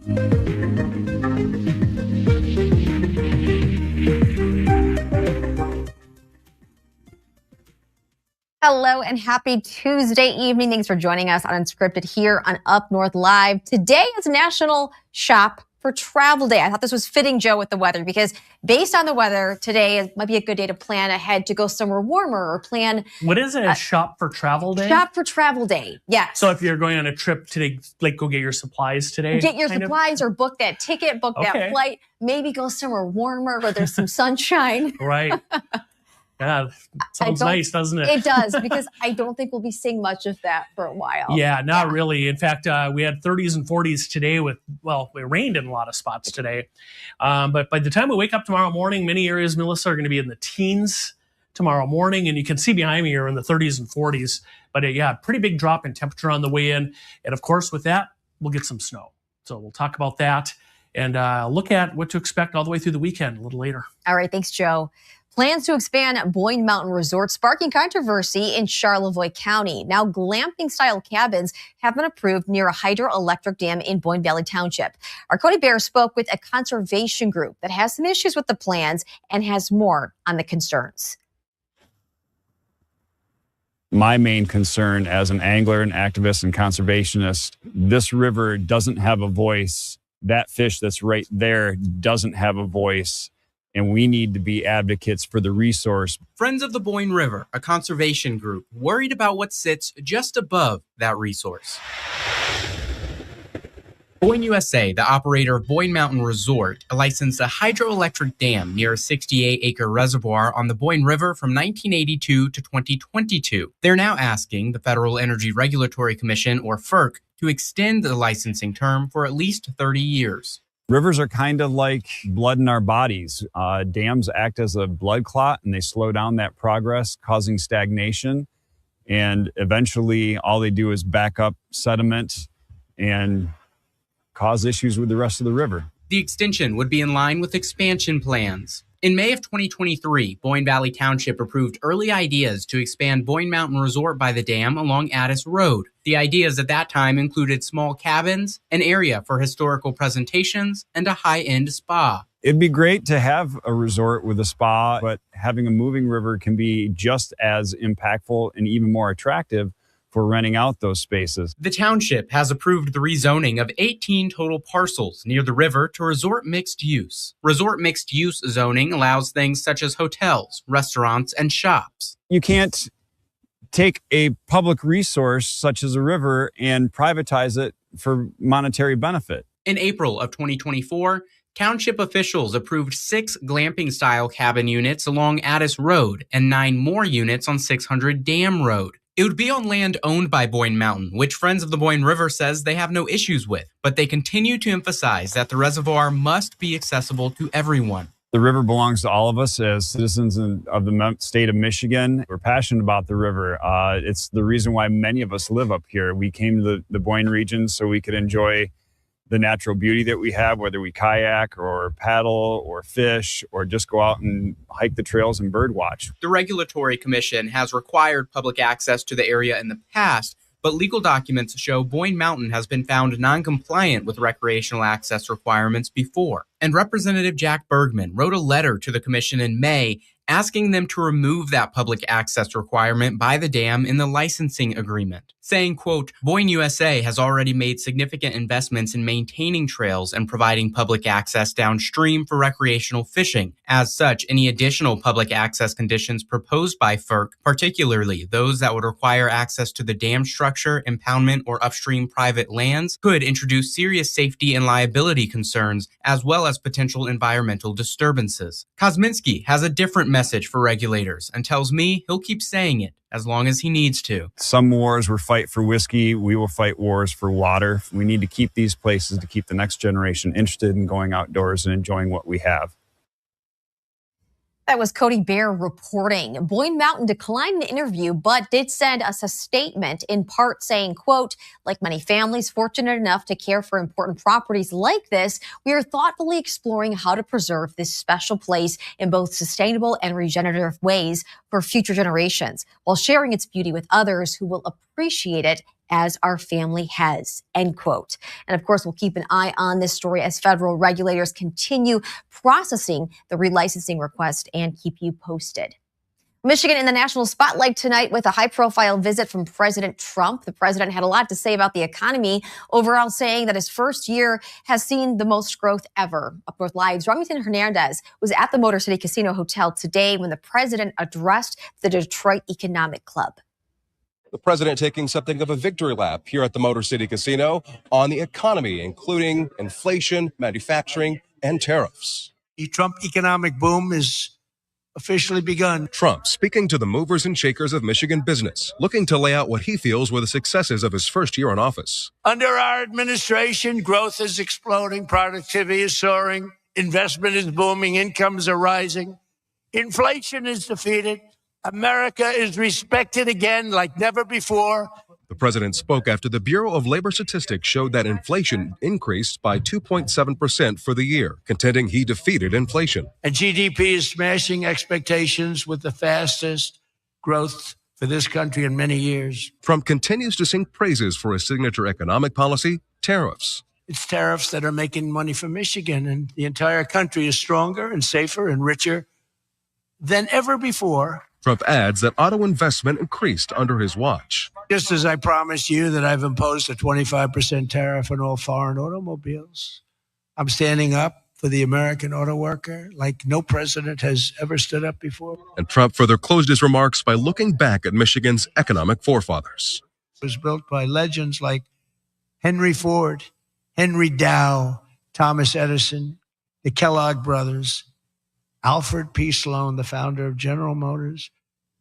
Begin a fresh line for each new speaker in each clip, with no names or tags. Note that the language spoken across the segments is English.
Hello and happy Tuesday evening. Thanks for joining us on Unscripted here on Up North Live. Today is National Shop for Travel Day. I thought this was fitting, Joe, with the weather, because based on the weather, today might be a good day to plan ahead to go somewhere warmer or plan.
What is it? Shop for Travel Day?
Shop for Travel Day, yes.
So if you're going on a trip today, like go get your supplies today?
Get your supplies or book that ticket, book that flight, maybe go somewhere warmer where there's some sunshine.
Right. Yeah, sounds nice, doesn't it?
It does, because I don't think we'll be seeing much of that for a while.
Yeah, not really. In fact, we had 30s and 40s today with, well, it rained in a lot of spots today. But by the time we wake up tomorrow morning, many areas, Melissa, are going to be in the teens tomorrow morning. And you can see behind me here in the 30s and 40s. But yeah, pretty big drop in temperature on the way in. And of course, with that, we'll get some snow. So we'll talk about that and look at what to expect all the way through the weekend a little later. All
right, thanks, Joe. Plans to expand Boyne Mountain Resort sparking controversy in Charlevoix County. Now, glamping-style cabins have been approved near a hydroelectric dam in Boyne Valley Township. Our Cody Bear spoke with a conservation group that has some issues with the plans and has more on the concerns.
My main concern as an angler, an activist, and conservationist, this river doesn't have a voice. That fish that's right there doesn't have a voice. And we need to be advocates for the resource.
Friends of the Boyne River, a conservation group, worried about what sits just above that resource. Boyne USA, the operator of Boyne Mountain Resort, licensed a hydroelectric dam near a 68-acre reservoir on the Boyne River from 1982 to 2022. They're now asking the Federal Energy Regulatory Commission, or FERC, to extend the licensing term for at least 30 years.
Rivers are kind of like blood in our bodies. Dams act as a blood clot and they slow down that progress, causing stagnation. And eventually all they do is back up sediment and cause issues with the rest of the river.
The extension would be in line with expansion plans. In May of 2023, Boyne Valley Township approved early ideas to expand Boyne Mountain Resort by the dam along Addis Road. The ideas at that time included small cabins, an area for historical presentations, and a high-end spa.
It'd be great to have a resort with a spa, but having a moving river can be just as impactful and even more attractive for renting out those spaces.
The township has approved the rezoning of 18 total parcels near the river to resort mixed use. Resort mixed use zoning allows things such as hotels, restaurants, and shops.
You can't take a public resource such as a river and privatize it for monetary benefit.
In April of 2024, township officials approved 6 glamping-style cabin units along Addis Road and 9 more units on 600 Dam Road. It would be on land owned by Boyne Mountain, which Friends of the Boyne River says they have no issues with, but they continue to emphasize that the reservoir must be accessible to everyone.
The river belongs to all of us as citizens of the state of Michigan. We're passionate about the river. It's the reason why many of us live up here. We came to the Boyne region so we could enjoy the natural beauty that we have, whether we kayak or paddle or fish or just go out and hike the trails and bird watch.
The Regulatory Commission has required public access to the area in the past, but legal documents show Boyne Mountain has been found non-compliant with recreational access requirements before. And Representative Jack Bergman wrote a letter to the commission in May asking them to remove that public access requirement by the dam in the licensing agreement, saying, quote, Boyne USA has already made significant investments in maintaining trails and providing public access downstream for recreational fishing. As such, any additional public access conditions proposed by FERC, particularly those that would require access to the dam structure, impoundment, or upstream private lands, could introduce serious safety and liability concerns, as well as potential environmental disturbances. Kosminski has a different message for regulators and tells me he'll keep saying it as long as he needs to.
Some wars were fight for whiskey. We will fight wars for water. We need to keep these places to keep the next generation interested in going outdoors and enjoying what we have.
That was Cody Bear reporting. Boyne Mountain declined the interview, but did send us a statement, in part saying, quote, like many families fortunate enough to care for important properties like this, we are thoughtfully exploring how to preserve this special place in both sustainable and regenerative ways for future generations, while sharing its beauty with others who will appreciate it as our family has, end quote. And of course, we'll keep an eye on this story as federal regulators continue processing the relicensing request and keep you posted. Michigan in the national spotlight tonight with a high-profile visit from President Trump. The president had a lot to say about the economy, overall saying that his first year has seen the most growth ever. UpNorthLive's Remington Hernandez was at the Motor City Casino Hotel today when the president addressed the Detroit Economic Club.
The president taking something of a victory lap here at the Motor City Casino on the economy, including inflation, manufacturing, and tariffs.
The Trump economic boom is officially begun.
Trump speaking to the movers and shakers of Michigan business, looking to lay out what he feels were the successes of his first year in office.
Under our administration, growth is exploding, productivity is soaring, investment is booming, incomes are rising, inflation is defeated, America is respected again like never before.
The president spoke after the Bureau of Labor Statistics showed that inflation increased by 2.7% for the year, contending he defeated inflation.
And GDP is smashing expectations with the fastest growth for this country in many years.
Trump continues to sing praises for his signature economic policy, tariffs.
It's tariffs that are making money for Michigan, and the entire country is stronger and safer and richer than ever before.
Trump adds that auto investment increased under his watch.
Just as I promised you that I've imposed a 25% tariff on all foreign automobiles, I'm standing up for the American auto worker like no president has ever stood up before.
And Trump further closed his remarks by looking back at Michigan's economic forefathers.
It was built by legends like Henry Ford, Henry Dow, Thomas Edison, the Kellogg brothers, Alfred P. Sloan, the founder of General Motors,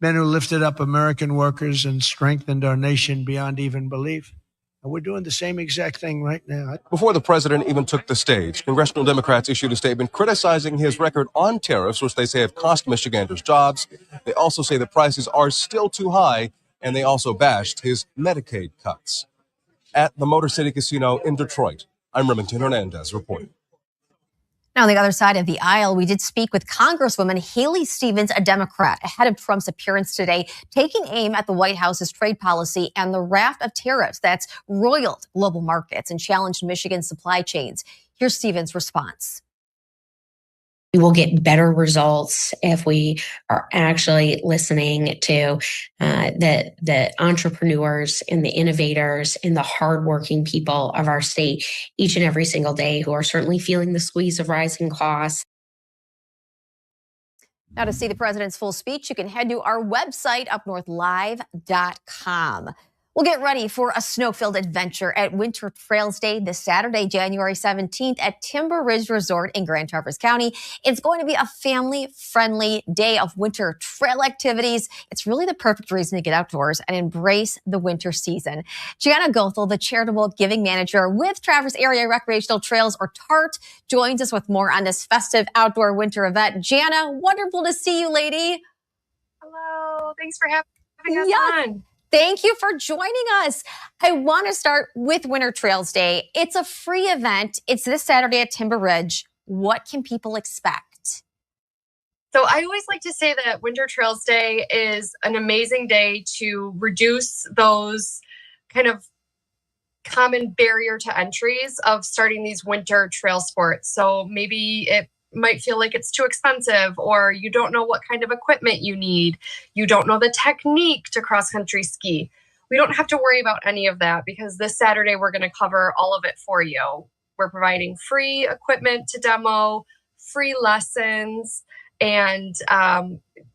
men who lifted up American workers and strengthened our nation beyond even belief. And we're doing the same exact thing right now.
Before the president even took the stage, congressional Democrats issued a statement criticizing his record on tariffs, which they say have cost Michiganders jobs. They also say the prices are still too high, and they also bashed his Medicaid cuts. At the Motor City Casino in Detroit, I'm Remington Hernandez reporting.
Now, on the other side of the aisle, we did speak with Congresswoman Haley Stevens, a Democrat, ahead of Trump's appearance today, taking aim at the White House's trade policy and the raft of tariffs that's roiled global markets and challenged Michigan's supply chains. Here's Stevens' response.
We will get better results if we are actually listening to the entrepreneurs and the innovators and the hardworking people of our state each and every single day who are certainly feeling the squeeze of rising costs.
Now, to see the president's full speech, you can head to our website, UpNorthLive.com. We'll get ready for a snow-filled adventure at Winter Trails Day this Saturday, January 17th at Timber Ridge Resort in Grand Traverse County. It's going to be a family-friendly day of winter trail activities. It's really the perfect reason to get outdoors and embrace the winter season. Gianna Goethel, the charitable giving manager with Traverse Area Recreational Trails, or TART, joins us with more on this festive outdoor winter event. Gianna, wonderful to see you, lady.
Hello, thanks for having us on.
Thank you for joining us. I want to start with Winter Trails Day. It's a free event. It's this Saturday at Timber Ridge. What can people expect?
So I always like to say that Winter Trails Day is an amazing day to reduce those kind of common barrier to entries of starting these winter trail sports. So maybe it might feel like it's too expensive, or you don't know what kind of equipment you need. You don't know the technique to cross-country ski. We don't have to worry about any of that because this Saturday we're going to cover all of it for you. We're providing free equipment to demo, free lessons, and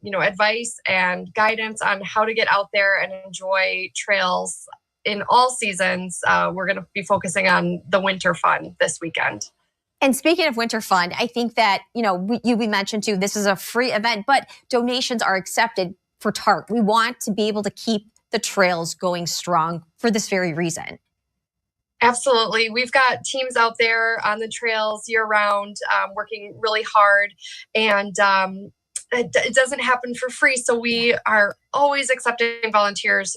advice and guidance on how to get out there and enjoy trails in all seasons. We're going to be focusing on the winter fun this weekend.
And speaking of winter fun, I think that, we mentioned too, this is a free event, but donations are accepted for TART. We want to be able to keep the trails going strong for this very reason.
Absolutely. We've got teams out there on the trails year round, working really hard, and it doesn't happen for free. So we are always accepting volunteers.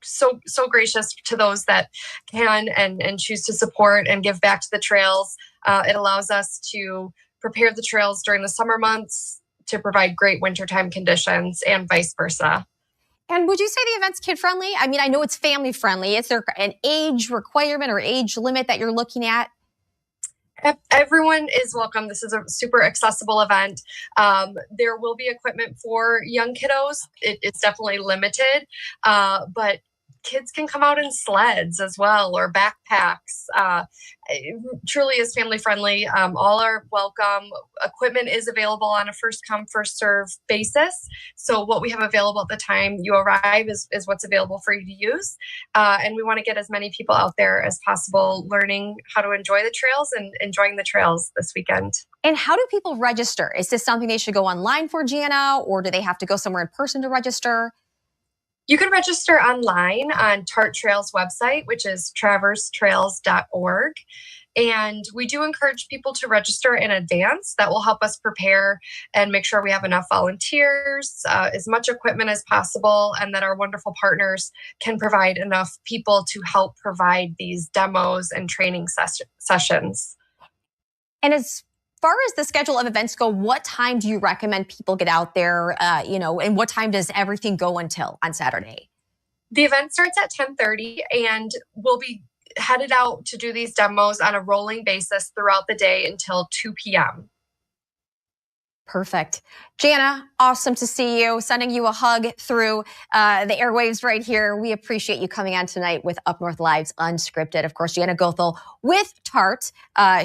So gracious to those that can and choose to support and give back to the trails. It allows us to prepare the trails during the summer months to provide great wintertime conditions and vice versa.
And would you say the event's kid friendly? I mean, I know it's family friendly. Is there an age requirement or age limit that you're looking at?
Everyone is welcome. This is a super accessible event. There will be equipment for young kiddos. It's definitely limited, but kids can come out in sleds as well, or backpacks. It truly is family friendly. All are welcome. Equipment is available on a first come, first serve basis. So what we have available at the time you arrive is what's available for you to use. And we want to get as many people out there as possible learning how to enjoy the trails and enjoying the trails this weekend.
And how do people register? Is this something they should go online for, Gianna, or do they have to go somewhere in person to register?
You can register online on TART Trails website, which is traversetrails.org. And we do encourage people to register in advance. That will help us prepare and make sure we have enough volunteers, as much equipment as possible, and that our wonderful partners can provide enough people to help provide these demos and training sessions.
And as far as the schedule of events go, what time do you recommend people get out there, and what time does everything go until on Saturday?
The event starts at 10:30, and we'll be headed out to do these demos on a rolling basis throughout the day until 2 p.m.
Perfect. Jana, awesome to see you. Sending you a hug through the airwaves right here. We appreciate you coming on tonight with Up North Live's Unscripted. Of course, Jana Goethel with TART.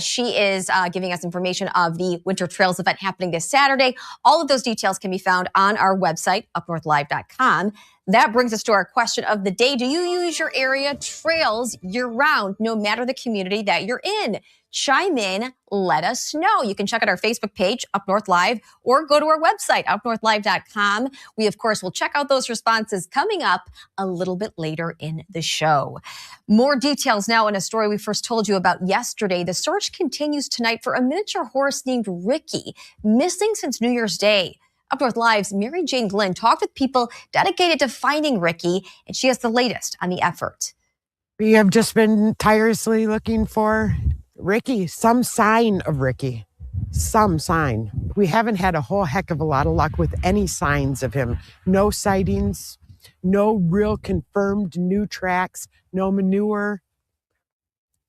She is giving us information of the Winter Trails event happening this Saturday. All of those details can be found on our website, UpNorthLive.com. That brings us to our question of the day. Do you use your area trails year-round, no matter the community that you're in? Chime in, let us know. You can check out our Facebook page, Up North Live, or go to our website, UpNorthLive.com. We, of course, will check out those responses coming up a little bit later in the show. More details now in a story we first told you about yesterday. The search continues tonight for a miniature horse named Ricky, missing since New Year's Day. Up North Live's Mary Jane Glenn talked with people dedicated to finding Ricky, and she has the latest on the effort.
We have just been tirelessly looking for Ricky, some sign of Ricky, some sign. We haven't had a whole heck of a lot of luck with any signs of him. No sightings, no real confirmed new tracks, no manure,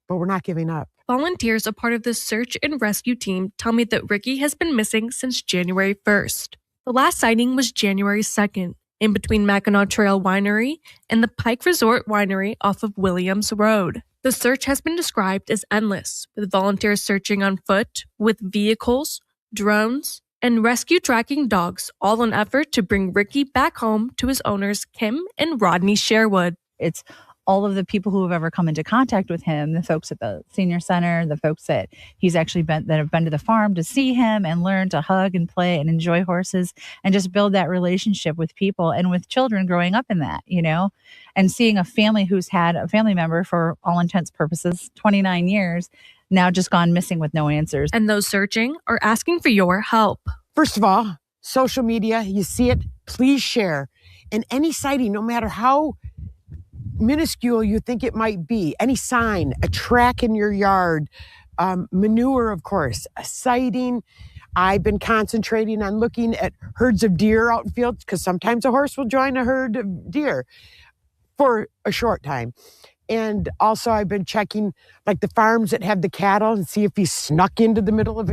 but we're not giving up.
Volunteers a part of the search and rescue team tell me that Ricky has been missing since January 1st. The last sighting was January 2nd, in between Mackinac Trail Winery and the Pike Resort Winery off of Williams Road. The search has been described as endless, with volunteers searching on foot, with vehicles, drones, and rescue tracking dogs, all in effort to bring Ricky back home to his owners, Kim and Rodney Sherwood.
It's all of the people who have ever come into contact with him, the folks at the senior center, the folks that he's actually that have been to the farm to see him and learn to hug and play and enjoy horses and just build that relationship with people and with children growing up in that, and seeing a family who's had a family member for all intents purposes, 29 years, now just gone missing with no answers.
And those searching are asking for your help.
First of all, social media, you see it, please share. And any sighting, no matter how minuscule you think it might be, any sign, a track in your yard, manure, of course, a sighting. I've been concentrating on looking at herds of deer out in fields because sometimes a horse will join a herd of deer for a short time. And also I've been checking like the farms that have the cattle and see if he snuck into the middle of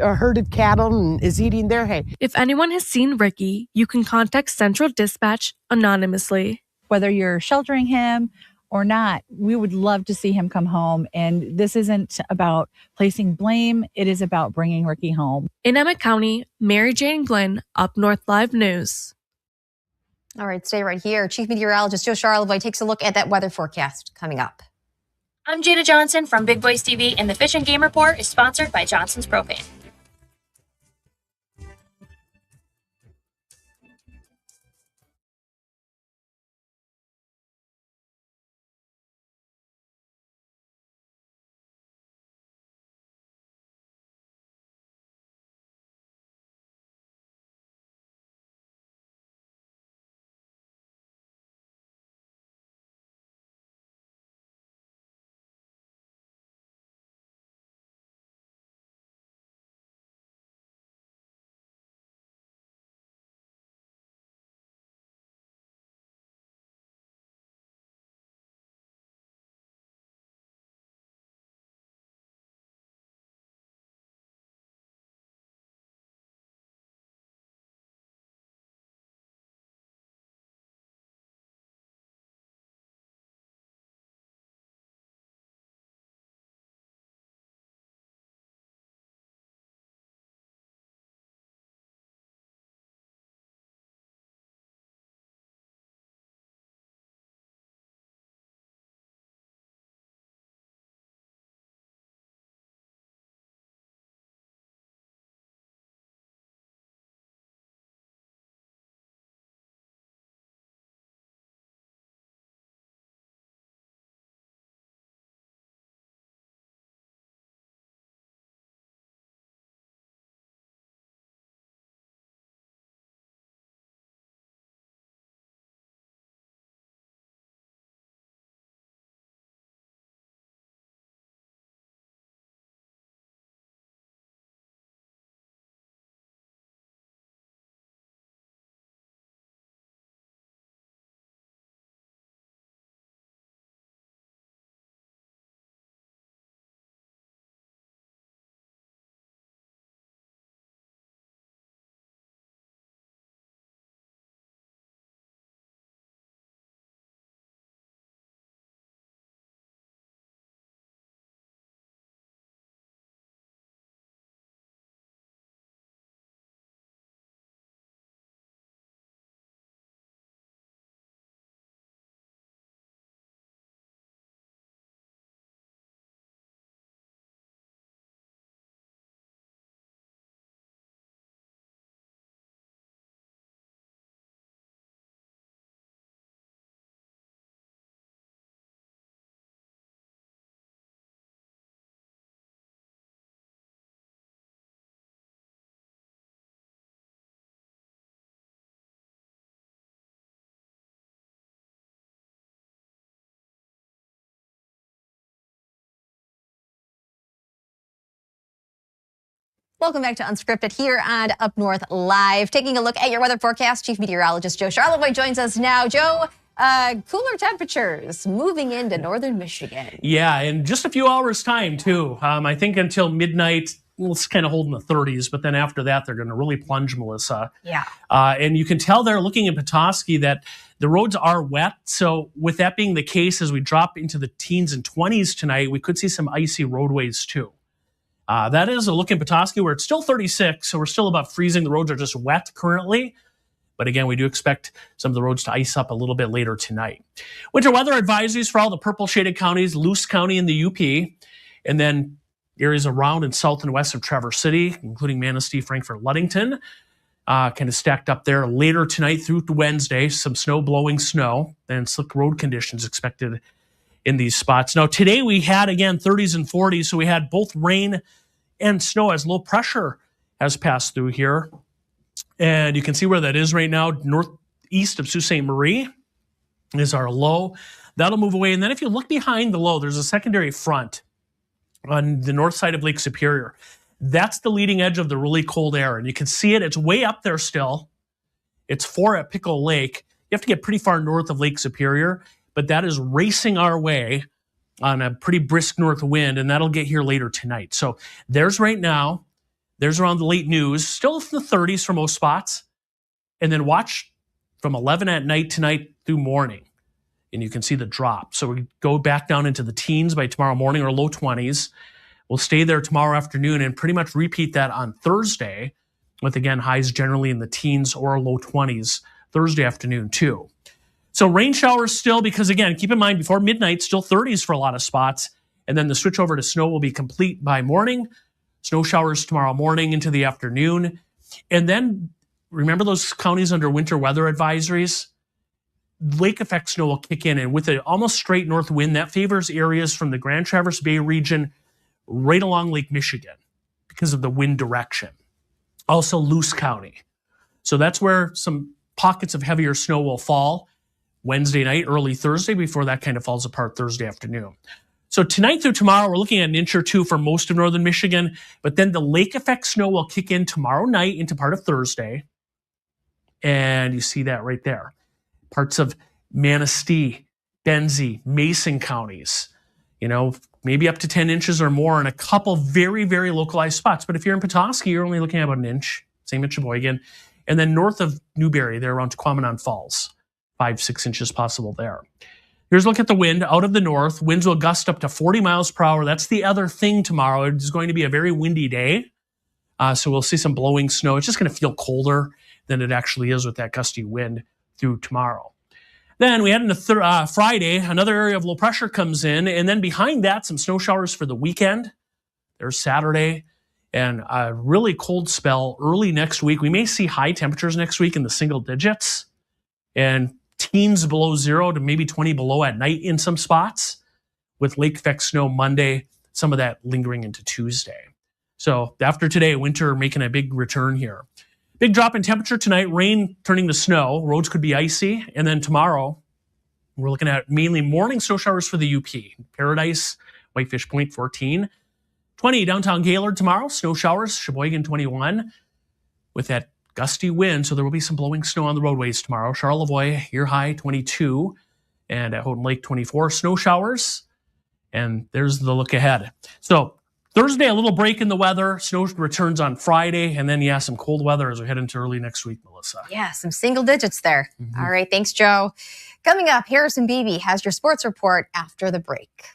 a herd of cattle and is eating their hay.
If anyone has seen Ricky, you can contact Central Dispatch anonymously.
Whether you're sheltering him or not, we would love to see him come home. And this isn't about placing blame. It is about bringing Ricky home.
In Emmett County, Mary Jane Glenn, Up North Live News.
All right, stay right here. Chief Meteorologist Joe Charlevoix takes a look at that weather forecast coming up.
I'm Jada Johnson from Big Boys TV, and the Fish and Game Report is sponsored by Johnson's Propane.
Welcome back to Unscripted here on Up North Live. Taking a look at your weather forecast, Chief Meteorologist Joe Charlevoix joins us now. Joe, cooler temperatures moving into northern Michigan.
Yeah, in just a few hours' time, too. I think until midnight, it's kind of holding the 30s, but then after that, they're going to really plunge, Melissa.
Yeah.
And you can tell they're looking at Petoskey that the roads are wet. So with that being the case, as we drop into the teens and 20s tonight, we could see some icy roadways, too. That is a look in Petoskey where it's still 36, so we're still about freezing. The roads are just wet currently. But again, we do expect some of the roads to ice up a little bit later tonight. Winter weather advisories for all the purple shaded counties, Luce County in the UP, and then areas around and south and west of Traverse City, including Manistee, Frankfort, Ludington, kind of stacked up there later tonight through to Wednesday. Some blowing snow and slick road conditions expected in these spots. Now, today we had, again, 30s and 40s, so we had both rain and snow as low pressure has passed through here. And you can see where that is right now. Northeast of Sault Ste. Marie is our low. That'll move away. And then if you look behind the low, there's a secondary front on the north side of Lake Superior. That's the leading edge of the really cold air. And you can see it. It's way up there still. It's 4 at Pickle Lake. You have to get pretty far north of Lake Superior, but that is racing our way on a pretty brisk north wind, and that'll get here later tonight. So there's right now. There's around the late news, still in the 30s for most spots. And then watch from 11 at night tonight through morning. And you can see the drop. So we go back down into the teens by tomorrow morning or low 20s. We'll stay there tomorrow afternoon and pretty much repeat that on Thursday with, again, highs generally in the teens or low 20s Thursday afternoon too. So rain showers still, because again, keep in mind before midnight, still 30s for a lot of spots. And then the switch over to snow will be complete by morning. Snow showers tomorrow morning into the afternoon. And then remember those counties under winter weather advisories? Lake effect snow will kick in, and with an almost straight north wind, that favors areas from the Grand Traverse Bay region right along Lake Michigan because of the wind direction. Also Luce County. So that's where some pockets of heavier snow will fall Wednesday night, early Thursday, before that kind of falls apart Thursday afternoon. So tonight through tomorrow, we're looking at an inch or two for most of northern Michigan, but then the lake effect snow will kick in tomorrow night into part of Thursday. And you see that right there. Parts of Manistee, Benzie, Mason counties, maybe up to 10 inches or more in a couple very, very localized spots. But if you're in Petoskey, you're only looking at about an inch, same at Sheboygan. And then north of Newberry, they're around Tequamanon Falls, 5-6 inches possible there. Here's a look at the wind out of the north. Winds will gust up to 40 miles per hour. That's the other thing tomorrow. It's going to be a very windy day. So we'll see some blowing snow. It's just going to feel colder than it actually is with that gusty wind through tomorrow. Then we head into Friday. Another area of low pressure comes in. And then behind that, some snow showers for the weekend. There's Saturday. And a really cold spell early next week. We may see high temperatures next week in the single digits. And teens below 0 to maybe 20 below at night in some spots, with lake effect snow Monday, some of that lingering into Tuesday. So after today, winter making a big return here. Big drop in temperature tonight, rain turning to snow. Roads could be icy. And then tomorrow, we're looking at mainly morning snow showers for the UP. Paradise, Whitefish Point 14. 20 downtown Gaylord tomorrow, snow showers, Sheboygan 21. With that gusty wind, so there will be some blowing snow on the roadways tomorrow. Charlevoix, your high 22, and at Houghton Lake 24, snow showers. And there's the look ahead. So Thursday, a little break in the weather. Snow returns on Friday, and then, some cold weather as we head into early next week, Melissa.
Yeah, some single digits there. All right, thanks, Joe. Coming up, Harrison Beebe has your sports report after the break.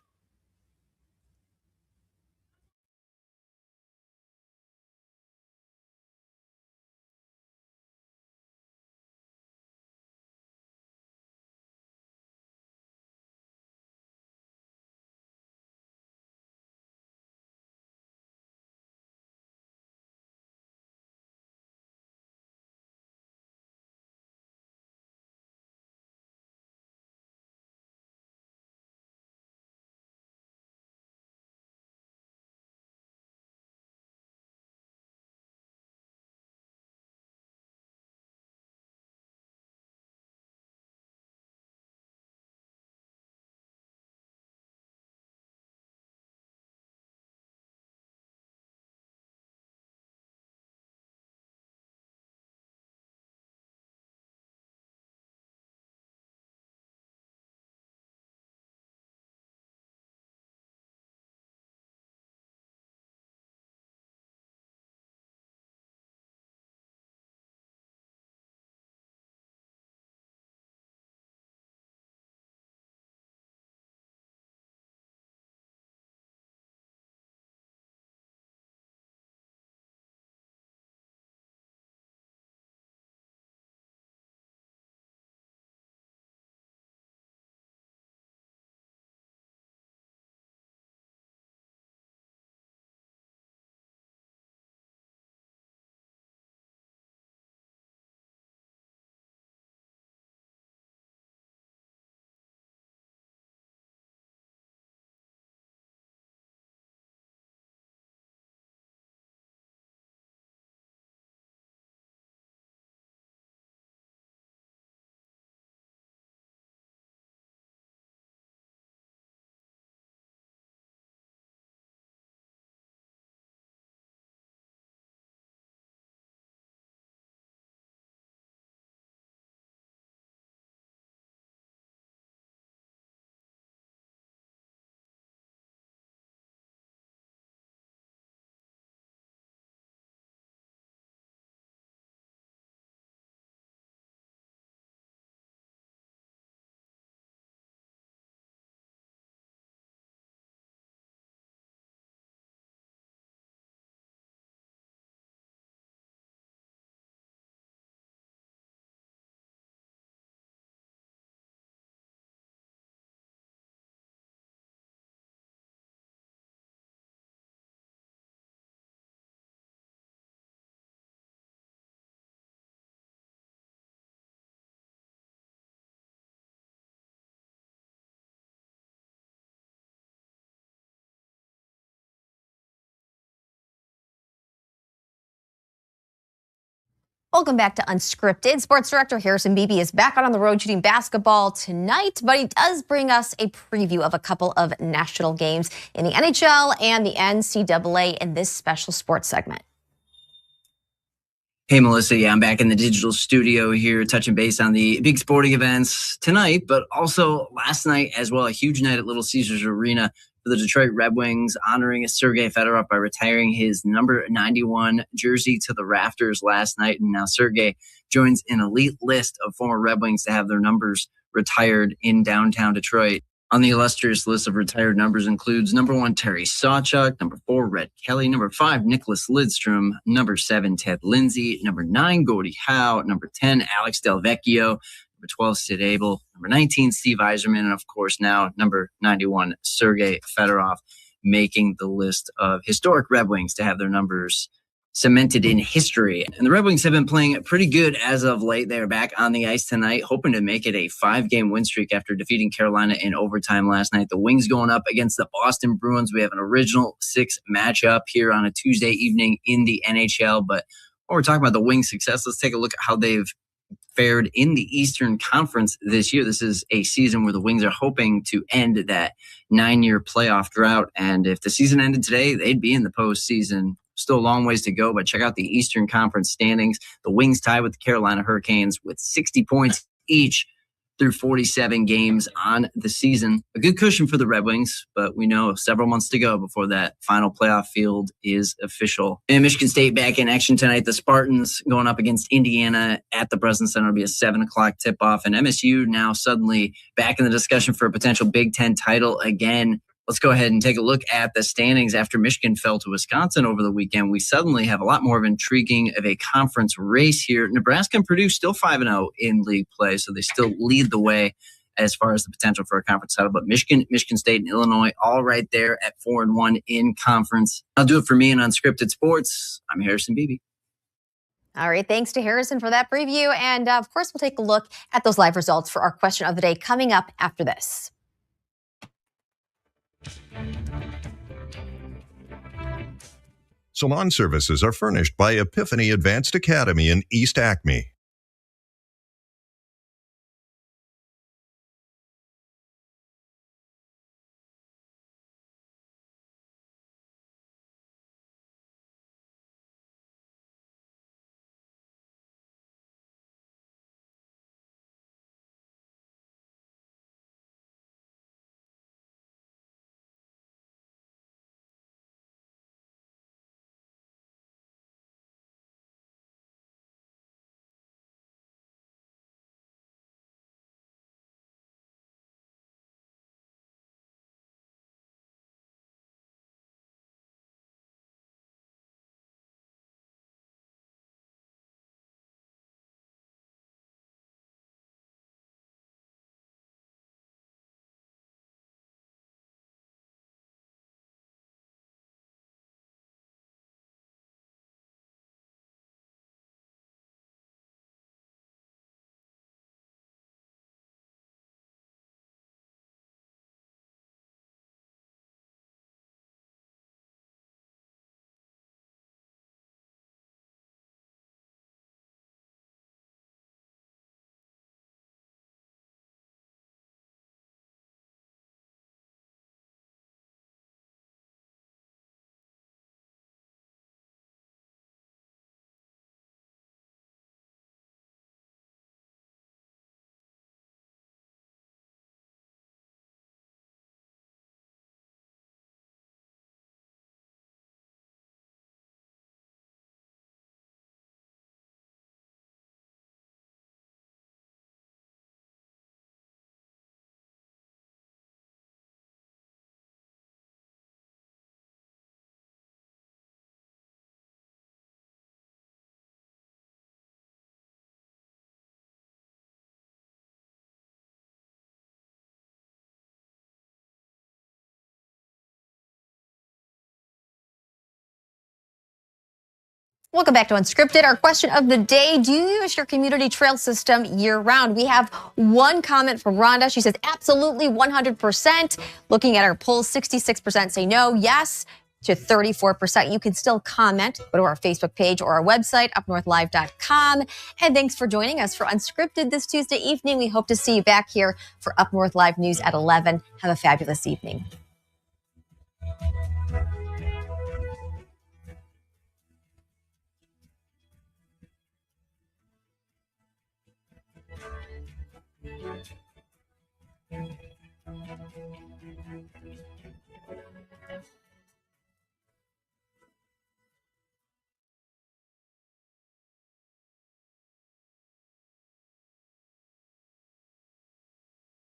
Welcome back to Unscripted. Sports director Harrison Beebe is back out on the road shooting basketball tonight, but he does bring us a preview of a couple of national games in the NHL and the NCAA in this special sports segment.
Hey, Melissa. Yeah, I'm back in the digital studio here, touching base on the big sporting events tonight, but also last night as well. A huge night at Little Caesars Arena for the Detroit Red Wings, honoring Sergei Fedorov by retiring his number 91 jersey to the rafters last night. And now Sergei joins an elite list of former Red Wings to have their numbers retired in downtown Detroit. On the illustrious list of retired numbers includes number 1, Terry Sawchuk, number 4, Red Kelly, number 5, Nicholas Lidstrom, number 7, Ted Lindsay, number 9, Gordie Howe, number 10, Alex Del Vecchio, number 12, Sid Abel, number 19, Steve Yzerman, and of course now number 91, Sergei Fedorov, making the list of historic Red Wings to have their numbers cemented in history. And the Red Wings have been playing pretty good as of late. They are back on the ice tonight, hoping to make it a 5-game win streak after defeating Carolina in overtime last night. The Wings going up against the Boston Bruins. We have an original 6 matchup here on a Tuesday evening in the NHL. But while we're talking about the Wings' success, let's take a look at how they've fared in the Eastern Conference this year. This is a season where the Wings are hoping to end that 9-year playoff drought. And if the season ended today, they'd be in the postseason. Still a long ways to go, but check out the Eastern Conference standings. The Wings tie with the Carolina Hurricanes with 60 points each through 47 games on the season. A good cushion for the Red Wings, but we know several months to go before that final playoff field is official. And Michigan State back in action tonight. The Spartans going up against Indiana at the Breslin Center. It'll be a 7 o'clock tip-off. And MSU now suddenly back in the discussion for a potential Big Ten title again. Let's go ahead and take a look at the standings. After Michigan fell to Wisconsin over the weekend, we suddenly have a lot more of intriguing of a conference race here. Nebraska and Purdue still 5-0 in league play, so they still lead the way as far as the potential for a conference title. But Michigan State, and Illinois all right there at 4-1 in conference. I'll do it for me in Unscripted Sports. I'm Harrison Beebe.
All right, thanks to Harrison for that preview. And of course, we'll take a look at those live results for our question of the day coming up after this.
Salon services are furnished by Epiphany Advanced Academy in East Acme.
Welcome back to Unscripted. Our question of the day, do you use your community trail system year-round? We have one comment from Rhonda. She says, absolutely 100%. Looking at our polls, 66% say no, yes, to 34%. You can still comment. Go to our Facebook page or our website, UpNorthLive.com. And thanks for joining us for Unscripted this Tuesday evening. We hope to see you back here for Up North Live News at 11. Have a fabulous evening.